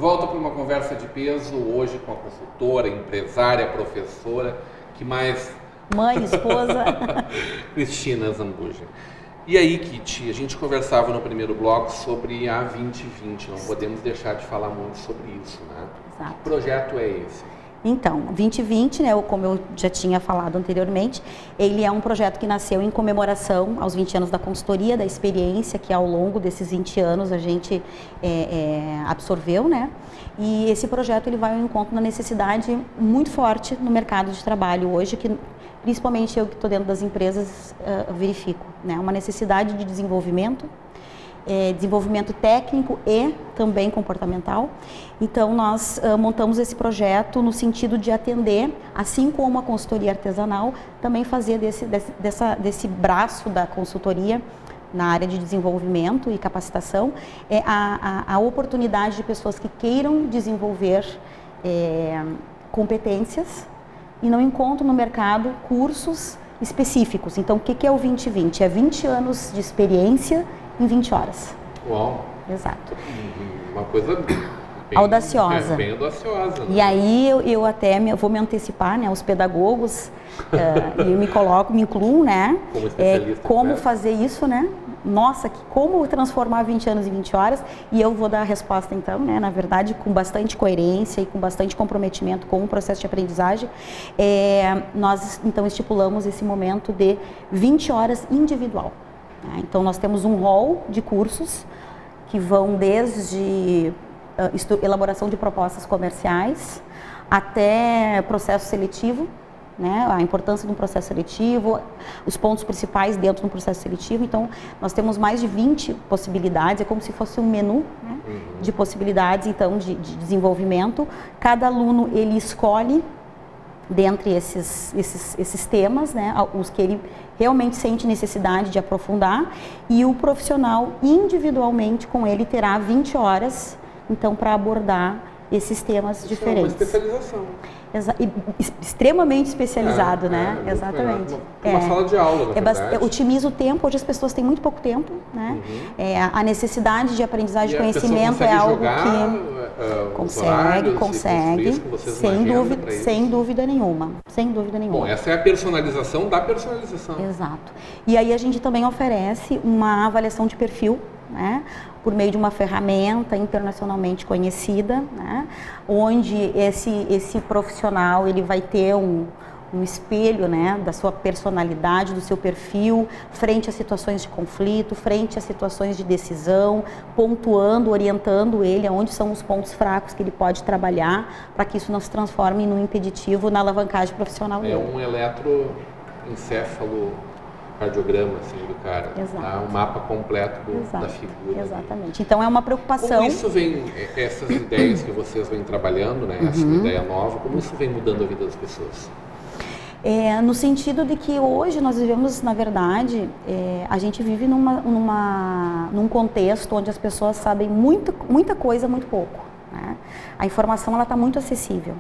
volta para uma conversa de peso, hoje com a consultora, empresária, professora, que mais... Mãe, esposa. Cristina Zambuja. E aí, Kitty, a gente conversava no primeiro bloco sobre a 2020, não podemos deixar de falar muito sobre isso, né? Exato. Que projeto é esse? Então, 2020, né, como eu já tinha falado anteriormente, ele é um projeto que nasceu em comemoração aos 20 anos da consultoria, da experiência que ao longo desses 20 anos a gente absorveu, né? E esse projeto ele vai ao encontro da necessidade muito forte no mercado de trabalho hoje, que principalmente eu que estou dentro das empresas verifico, né? Uma necessidade de desenvolvimento, desenvolvimento técnico e também comportamental. Então nós montamos esse projeto no sentido de atender, assim como a consultoria artesanal, também fazer desse braço da consultoria na área de desenvolvimento e capacitação, a oportunidade de pessoas que queiram desenvolver competências e não encontram no mercado cursos específicos. Então o que é o 2020? É 20 anos de experiência em 20 horas. Uau! Exato. Uma coisa bem audaciosa. Bem audaciosa. Né? E aí eu até vou me antecipar, né, os pedagogos, e eu me incluo, né, como especialista, como fazer isso, né? Nossa, como transformar 20 anos em 20 horas, e eu vou dar a resposta então, né, na verdade, com bastante coerência e com bastante comprometimento com o processo de aprendizagem. Nós então estipulamos esse momento de 20 horas individual. Né? Então nós temos um hall de cursos que vão desde elaboração de propostas comerciais até processo seletivo, né? A importância de um processo seletivo, os pontos principais dentro do processo seletivo. Então, nós temos mais de 20 possibilidades, é como se fosse um menu, né? De possibilidades, então, de desenvolvimento. Cada aluno, ele escolhe, dentre esses temas, né? Os que ele realmente sente necessidade de aprofundar, e o profissional, individualmente, com ele, terá 20 horas, então, para abordar esses temas diferentes. É uma especialização. Extremamente especializado, né? Exatamente. Uma sala de aula, na verdade. Otimiza o tempo. Hoje as pessoas têm muito pouco tempo, né? A necessidade de aprendizagem de conhecimento é algo que consegue, sem dúvida nenhuma. Bom, essa é a personalização da personalização. Exato. E aí a gente também oferece uma avaliação de perfil, né, por meio de uma ferramenta internacionalmente conhecida, né, onde esse profissional ele vai ter um espelho, né, da sua personalidade, do seu perfil, frente a situações de conflito, frente a situações de decisão, pontuando, orientando ele aonde são os pontos fracos que ele pode trabalhar, para que isso não se transforme num impeditivo na alavancagem profissional dele. É um eletroencefalo cardiograma assim, do cara, tá? Um mapa completo da figura. Exatamente. então é uma preocupação. Como isso vem, essas ideias que vocês vêm trabalhando, né? Essa ideia nova, como isso vem mudando a vida das pessoas? No sentido de que hoje nós vivemos, na verdade, a gente vive num contexto onde as pessoas sabem muita coisa, muito pouco. Né? A informação ela está muito acessível.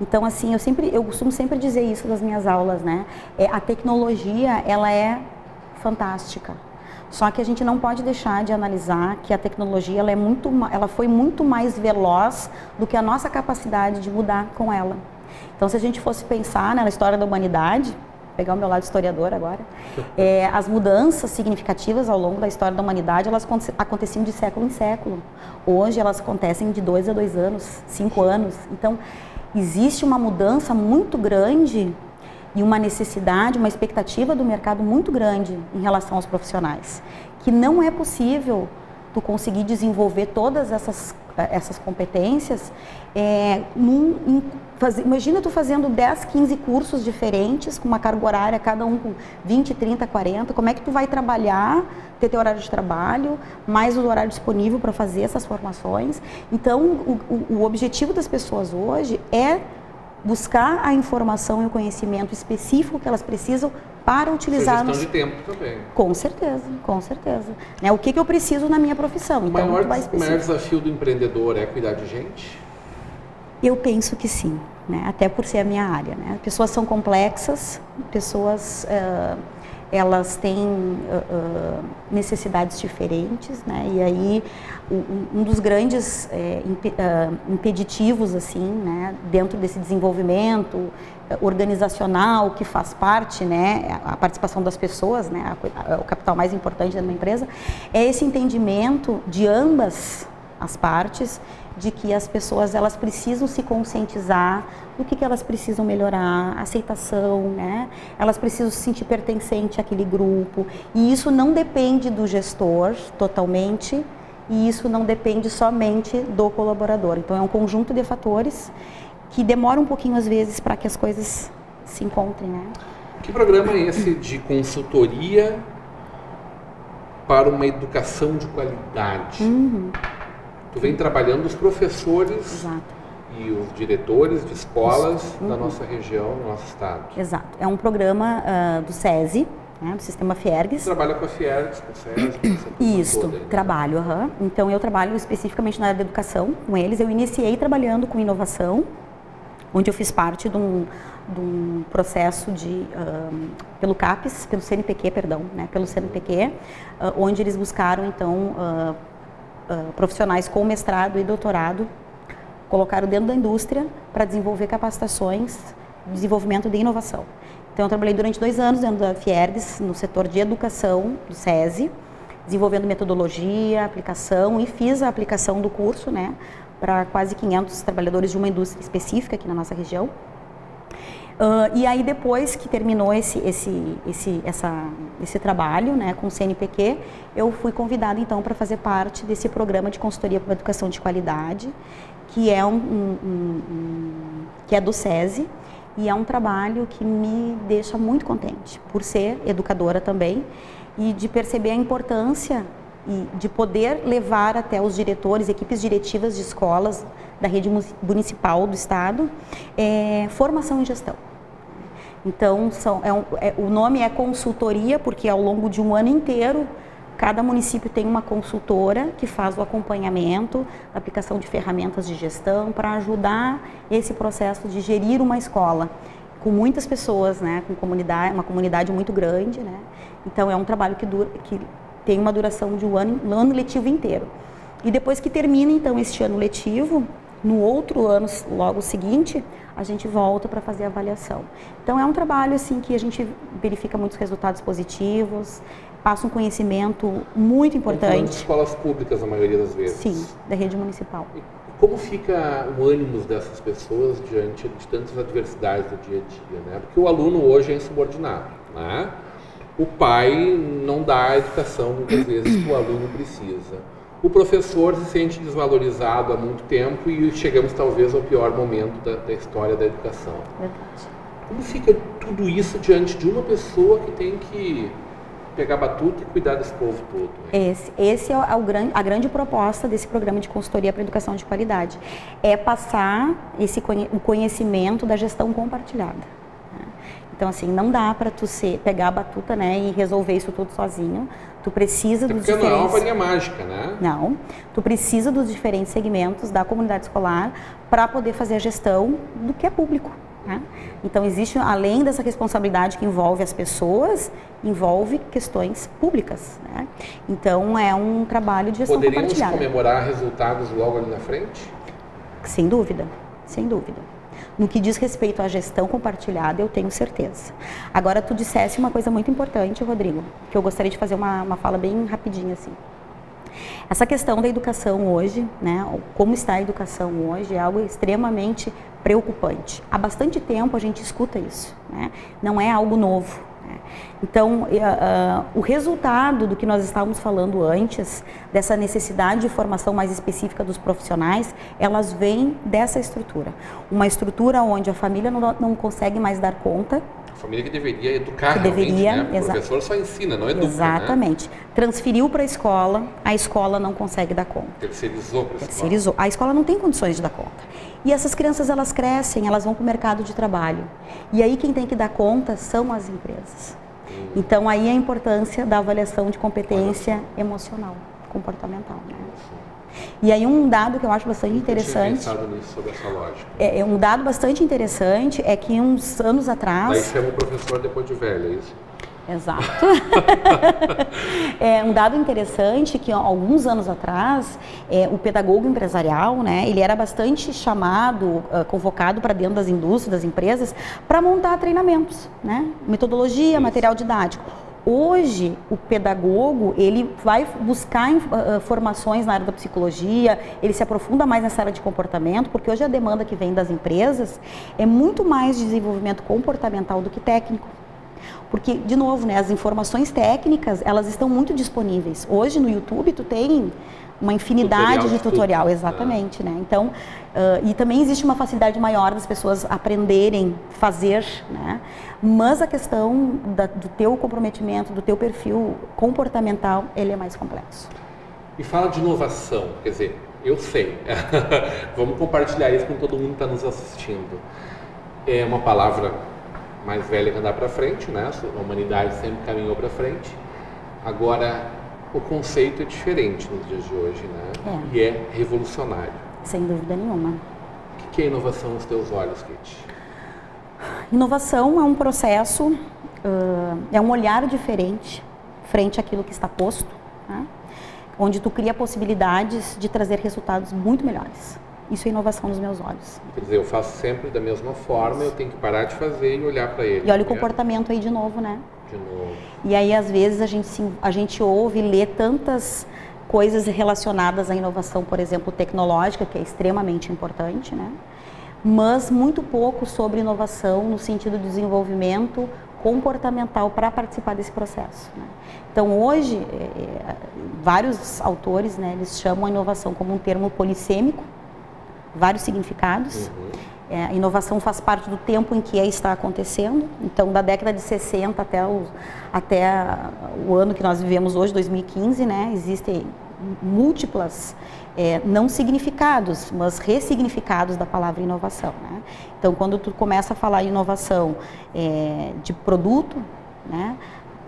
Então, assim, eu costumo sempre dizer isso nas minhas aulas, né? A tecnologia, ela é fantástica. Só que a gente não pode deixar de analisar que a tecnologia, ela foi muito mais veloz do que a nossa capacidade de mudar com ela. Então, se a gente fosse pensar, né, na história da humanidade, pegar o meu lado historiador agora, as mudanças significativas ao longo da história da humanidade, elas aconteciam de século em século. Hoje, elas acontecem de 2 a 2 anos, 5 anos. Então, existe uma mudança muito grande e uma necessidade, uma expectativa do mercado muito grande em relação aos profissionais, que não é possível tu conseguir desenvolver todas essas competências. Imagina tu fazendo 10, 15 cursos diferentes, com uma carga horária, cada um com 20, 30, 40, como é que tu vai trabalhar, ter teu horário de trabalho, mais o horário disponível para fazer essas formações? Então, o objetivo das pessoas hoje é buscar a informação e o conhecimento específico que elas precisam para utilizar... Gestão de tempo também. Com certeza, com certeza. Né? O que eu preciso na minha profissão? O maior desafio do empreendedor é cuidar de gente? Eu penso que sim, né? Até por ser a minha área. Né? Pessoas são complexas, pessoas elas têm necessidades diferentes, né? E aí um dos grandes impeditivos, assim, né, dentro desse desenvolvimento organizacional que faz parte, né, a participação das pessoas, né, o capital mais importante da empresa, é esse entendimento de ambas as partes de que as pessoas elas precisam se conscientizar do que elas precisam melhorar, a aceitação, né? Elas precisam se sentir pertencente àquele grupo, e isso não depende do gestor totalmente, e isso não depende somente do colaborador. Então é um conjunto de fatores que demora um pouquinho às vezes para que as coisas se encontrem, né? Que programa é esse de consultoria para uma educação de qualidade? Tu vem trabalhando os professores e os diretores de escolas da nossa região, do nosso estado. Exato. É um programa do SESI, né, do Sistema Fiergs. Tu trabalha com a Fiergs, com o SESI, com essa Isso, toda aí, né? trabalho. Então eu trabalho especificamente na área da educação com eles. Eu iniciei trabalhando com inovação, onde eu fiz parte de um processo pelo CAPES, pelo CNPq, perdão, né, pelo CNPq, onde eles buscaram então profissionais com mestrado e doutorado, colocaram dentro da indústria para desenvolver capacitações, desenvolvimento de inovação. Então eu trabalhei durante 2 anos dentro da Fiergs, no setor de educação do SESI, desenvolvendo metodologia, aplicação, e fiz a aplicação do curso, né, para quase 500 trabalhadores de uma indústria específica aqui na nossa região. E aí depois que terminou esse trabalho, né, com o CNPq, eu fui convidada então para fazer parte desse programa de consultoria para educação de qualidade, que é que é do SESI, e é um trabalho que me deixa muito contente, por ser educadora também, e de perceber a importância e de poder levar até os diretores, equipes diretivas de escolas da rede municipal do estado, formação em gestão. Então, o nome é consultoria, porque ao longo de um ano inteiro, cada município tem uma consultora que faz o acompanhamento, a aplicação de ferramentas de gestão para ajudar esse processo de gerir uma escola com muitas pessoas, né, com uma comunidade muito grande, né? Então, é um trabalho que tem uma duração de um ano letivo inteiro. E depois que termina, então, este ano letivo, no outro ano, logo seguinte, a gente volta para fazer a avaliação. Então, é um trabalho assim que a gente verifica muitos resultados positivos, passa um conhecimento muito importante. De escolas públicas, a maioria das vezes. Sim, da rede municipal. E como fica o ânimo dessas pessoas diante de tantas adversidades do dia a dia, né? Porque o aluno hoje é insubordinado, né? O pai não dá a educação, muitas vezes, que o aluno precisa. O professor se sente desvalorizado há muito tempo e chegamos talvez ao pior momento da história da educação. Verdade. Como fica tudo isso diante de uma pessoa que tem que pegar a batuta e cuidar desse povo todo? Né? Esse é a grande proposta desse programa de consultoria para educação de qualidade. É passar o conhecimento da gestão compartilhada. Então, assim, não dá para tu pegar a batuta, né, e resolver isso tudo sozinho. Tu precisa dos diferentes... Porque não é uma varinha mágica, né? Não. Tu precisa dos diferentes segmentos da comunidade escolar para poder fazer a gestão do que é público, né? Então, existe, além dessa responsabilidade que envolve as pessoas, envolve questões públicas, né? Então, é um trabalho de gestão compartilhada. Poderíamos comemorar resultados logo ali na frente? Sem dúvida, sem dúvida. No que diz respeito à gestão compartilhada, eu tenho certeza. Agora, tu dissesse uma coisa muito importante, Rodrigo, que eu gostaria de fazer uma fala bem rapidinha, assim. Essa questão da educação hoje, né, como está a educação hoje, é algo extremamente preocupante. Há bastante tempo a gente escuta isso, né? Não é algo novo. Então, o resultado do que nós estávamos falando antes, dessa necessidade de formação mais específica dos profissionais, elas vêm dessa estrutura. Uma estrutura onde a família não consegue mais dar conta. A família que deveria educar realmente, né? O professor só ensina, não educa, exatamente. Né? Transferiu para a escola não consegue dar conta. Terceirizou para a escola. Terceirizou. A escola não tem condições de dar conta. E essas crianças, elas crescem, elas vão para o mercado de trabalho. E aí quem tem que dar conta são as empresas. Então aí a importância da avaliação de competência emocional, comportamental, né? E aí um dado que eu acho bastante interessante... Eu tinha pensado nisso, sobre essa lógica. Um dado bastante interessante é que uns anos atrás... Daí chama o professor depois de velho, é isso? Exato. Um dado interessante que alguns anos atrás, o pedagogo empresarial, né, ele era bastante chamado, convocado para dentro das indústrias, das empresas, para montar treinamentos, né, metodologia, material didático. Hoje, o pedagogo, ele vai buscar formações na área da psicologia, ele se aprofunda mais nessa área de comportamento, porque hoje a demanda que vem das empresas é muito mais de desenvolvimento comportamental do que técnico. Porque, de novo, né, as informações técnicas, elas estão muito disponíveis. Hoje, no YouTube, tu tem uma infinidade de tutorial, exatamente, né? Então, e também existe uma facilidade maior das pessoas aprenderem, fazer, né? Mas a questão do teu comprometimento, do teu perfil comportamental, ele é mais complexo. E fala de inovação, quer dizer, eu sei, vamos compartilhar isso com todo mundo que está nos assistindo. É uma palavra mais velha que andar para frente, né? A humanidade sempre caminhou para frente. Agora, o conceito é diferente nos dias de hoje, né? E é revolucionário. Sem dúvida nenhuma. O que é inovação aos teus olhos, Kate? Inovação é um processo, é um olhar diferente frente àquilo que está posto, né? Onde tu cria possibilidades de trazer resultados muito melhores. Isso é inovação nos meus olhos. Quer dizer, eu faço sempre da mesma forma, eu tenho que parar de fazer e olhar para ele. E olha o comportamento aí de novo, né? De novo. E aí, às vezes, a gente ouve e lê tantas coisas relacionadas à inovação, por exemplo, tecnológica, que é extremamente importante, né? Mas muito pouco sobre inovação no sentido de desenvolvimento comportamental para participar desse processo, né? Então, hoje, vários autores, né, eles chamam a inovação como um termo polissêmico, vários significados. A inovação faz parte do tempo em que está acontecendo. Então, da década de 60 até o ano que nós vivemos hoje, 2015, né, existem múltiplas, não significados, mas ressignificados da palavra inovação, né? Então, quando tu começa a falar em inovação de produto, né,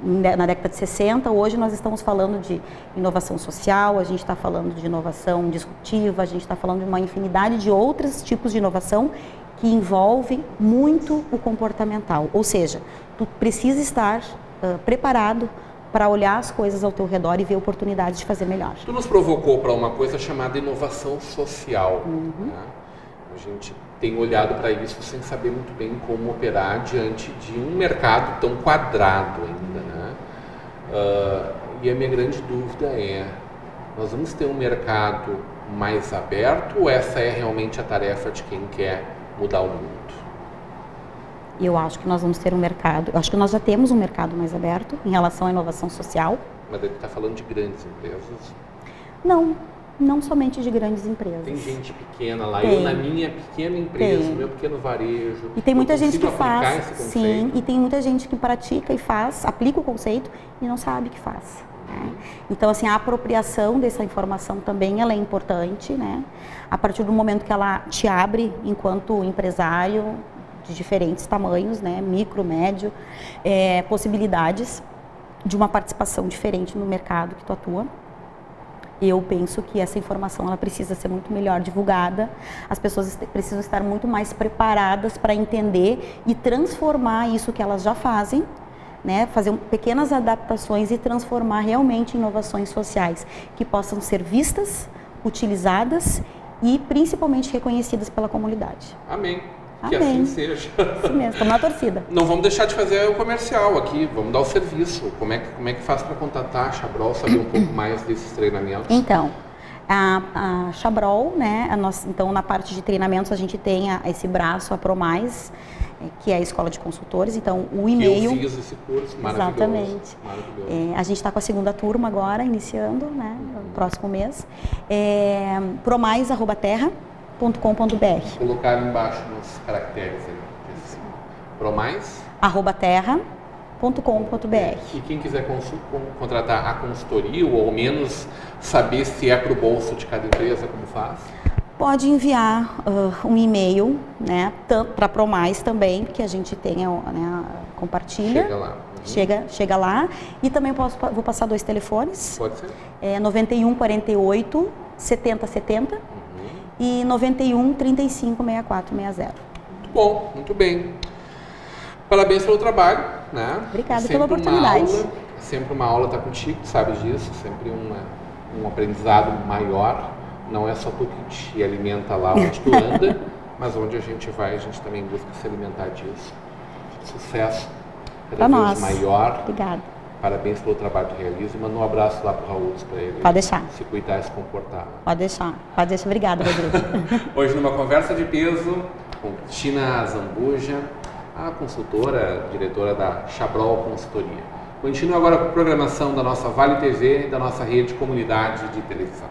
na década de 60, hoje nós estamos falando de inovação social, a gente está falando de inovação disruptiva, a gente está falando de uma infinidade de outros tipos de inovação que envolve muito o comportamental. Ou seja, tu precisa estar preparado para olhar as coisas ao teu redor e ver oportunidades de fazer melhor. Tu nos provocou para uma coisa chamada inovação social, né? A gente tem olhado para isso sem saber muito bem como operar diante de um mercado tão quadrado ainda, né? E a minha grande dúvida é, nós vamos ter um mercado mais aberto ou essa é realmente a tarefa de quem quer mudar o mundo? Eu acho que nós vamos ter um mercado, eu acho que nós já temos um mercado mais aberto em relação à inovação social. Mas ele está falando de grandes empresas? Não somente de grandes empresas. Tem gente pequena lá, eu na minha pequena empresa, no meu pequeno varejo. E tem muita gente que faz, esse conceito. sim, e tem muita gente que pratica e faz, aplica o conceito e não sabe que faz, né? Então, assim, a apropriação dessa informação também ela é importante, né? A partir do momento que ela te abre enquanto empresário de diferentes tamanhos, né? Micro, médio, possibilidades de uma participação diferente no mercado que tu atua. Eu penso que essa informação ela precisa ser muito melhor divulgada, as pessoas precisam estar muito mais preparadas para entender e transformar isso que elas já fazem, né? Fazer pequenas adaptações e transformar realmente em inovações sociais que possam ser vistas, utilizadas e principalmente reconhecidas pela comunidade. Amém. Que assim seja. Isso mesmo, estamos na torcida. Não vamos deixar de fazer o comercial aqui, vamos dar o serviço. Como é que faz para contatar a Chabrol, saber um pouco mais desses treinamentos? Então, a Chabrol, né, então na parte de treinamentos a gente tem esse braço, a ProMais, que é a escola de consultores, então o e-mail... Eu fiz esse curso, maravilhoso. Exatamente. Maravilhoso. A gente está com a segunda turma agora, iniciando, né, no próximo mês. promais@terra.com.br. Vou colocar ali embaixo nos caracteres aí. ProMais? @terra.com.br. E quem quiser contratar a consultoria ou ao menos saber se é para o bolso de cada empresa, como faz? Pode enviar um e-mail, né, para a ProMais também, que a gente tenha, né, compartilha. Chega lá. Chega lá. E também vou passar 2 telefones. Pode ser. 91 48 70 70 e 91 35 64 60. Muito bom, muito bem. Parabéns pelo trabalho, né? Obrigada pela oportunidade. É sempre uma aula estar contigo, tu sabes disso, sempre um aprendizado maior. Não é só tu que te alimenta lá onde tu anda, mas onde a gente vai, a gente também busca se alimentar disso. Sucesso cada vez maior. Obrigada. Parabéns pelo trabalho que tu realiza e manda um abraço lá pro Raul para ele. Pode deixar. Se cuidar e se comportar. Pode deixar. Pode deixar. Obrigada, Rodrigo. Hoje numa conversa de peso com Cristina Zambuja, a consultora, diretora da Chabrol Consultoria. Continua agora com a programação da nossa Vale TV e da nossa rede de comunidade de televisão.